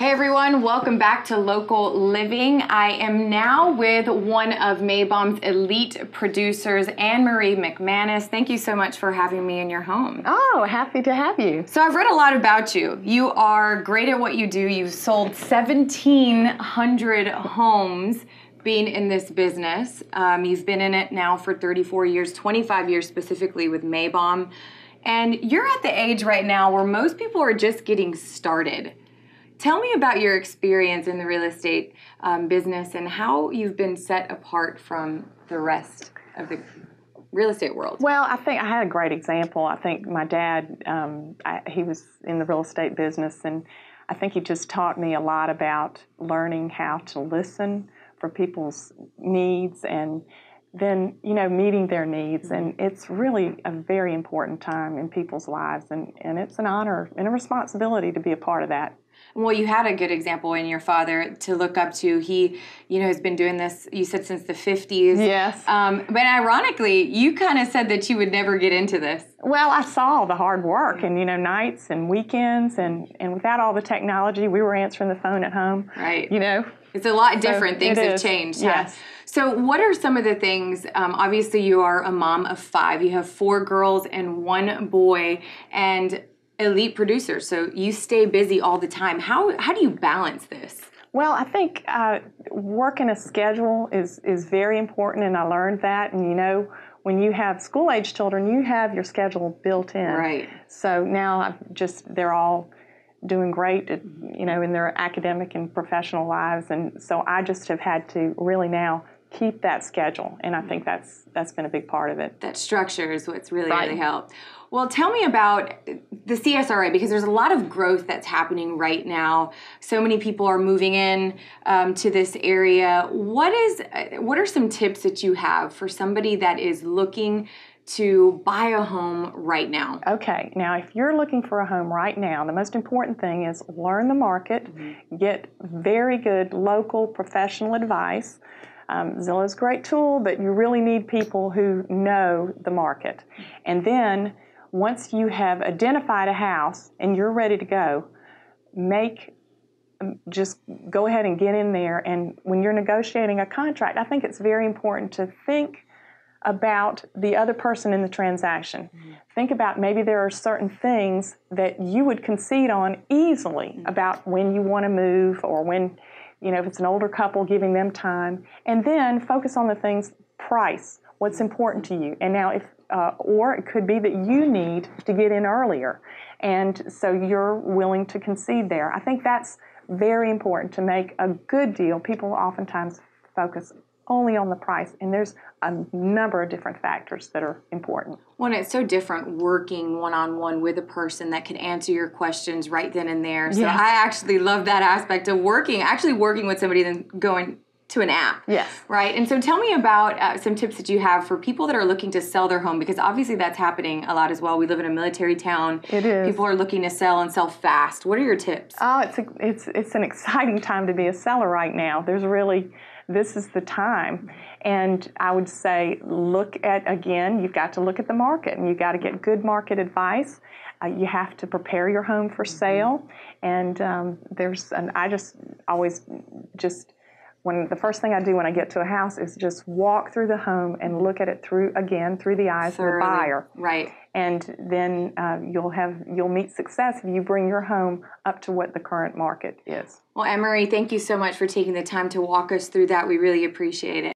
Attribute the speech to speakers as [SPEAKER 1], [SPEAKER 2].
[SPEAKER 1] Hey everyone, welcome back to Local Living. I am now with one of Meybohm's elite producers, Marie McManus. Thank you so much for having me in your home.
[SPEAKER 2] Oh, happy to have you.
[SPEAKER 1] So I've read a lot about you. You are great at what you do. You've sold 1,700 homes being in this business. You've been in it now for 34 years, 25 years specifically with Meybohm. And you're at the age right now where most people are just getting started. Tell me about your experience in the real estate business and how you've been set apart from the rest of the real estate world.
[SPEAKER 2] Well, I think I had a great example. I think my dad, he was in the real estate business, and I think he just taught me a lot about learning how to listen for people's needs and then, meeting their needs. And it's really a very important time in people's lives, and it's an honor and a responsibility to be a part of that.
[SPEAKER 1] Well, you had a good example in your father to look up to. He, has been doing this, you said, since the 50s.
[SPEAKER 2] Yes.
[SPEAKER 1] But ironically, you kind of said that you would never get into this.
[SPEAKER 2] Well, I saw the hard work and, nights and weekends, and without all the technology, we were answering the phone at home.
[SPEAKER 1] Right.
[SPEAKER 2] It's
[SPEAKER 1] a lot different. Things have changed.
[SPEAKER 2] Yes.
[SPEAKER 1] Huh? So what are some of the things, obviously you are a mom of 5. You have 4 girls and 1 boy, and elite producer, so you stay busy all the time. How do you balance this?
[SPEAKER 2] Well, I think working a schedule is very important, and I learned that. And when you have school-age children, you have your schedule built in.
[SPEAKER 1] Right.
[SPEAKER 2] So now they're all doing great, in their academic and professional lives, and so I just have had to really now keep that schedule, and I think that's been a big part of it.
[SPEAKER 1] That structure is what's really helped. Well, tell me about the CSRA, because there's a lot of growth that's happening right now. So many people are moving in to this area. What are some tips that you have for somebody that is looking to buy a home right now?
[SPEAKER 2] Okay, now if you're looking for a home right now, the most important thing is learn the market, get very good local professional advice. Zillow's a great tool, but you really need people who know the market. And then once you have identified a house and you're ready to go, just go ahead and get in there. And when you're negotiating a contract, I think it's very important to think about the other person in the transaction. Think about maybe there are certain things that you would concede on easily about when you want to move, or when, if it's an older couple, giving them time. And then focus on the things, price, what's important to you. And now or it could be that you need to get in earlier, and so you're willing to concede there. I think that's very important to make a good deal. People oftentimes focus only on the price, and there's a number of different factors that are important.
[SPEAKER 1] Well, and it's so different working one-on-one with a person that can answer your questions right then and there. So
[SPEAKER 2] Yes.
[SPEAKER 1] I actually love that aspect of working with somebody than going to an app.
[SPEAKER 2] Yes.
[SPEAKER 1] Right? And so tell me about some tips that you have for people that are looking to sell their home, because obviously that's happening a lot as well. We live in a military town.
[SPEAKER 2] It is.
[SPEAKER 1] People are looking to sell and sell fast. What are your tips?
[SPEAKER 2] Oh, it's an exciting time to be a seller right now. This is the time. And I would say you've got to look at the market, and you've got to get good market advice. You have to prepare your home for sale. And I just always the first thing I do when I get to a house is just walk through the home and look at it through the eyes of the buyer.
[SPEAKER 1] Right.
[SPEAKER 2] And then you'll meet success if you bring your home up to what the current market is.
[SPEAKER 1] Well, Marie, thank you so much for taking the time to walk us through that. We really appreciate it.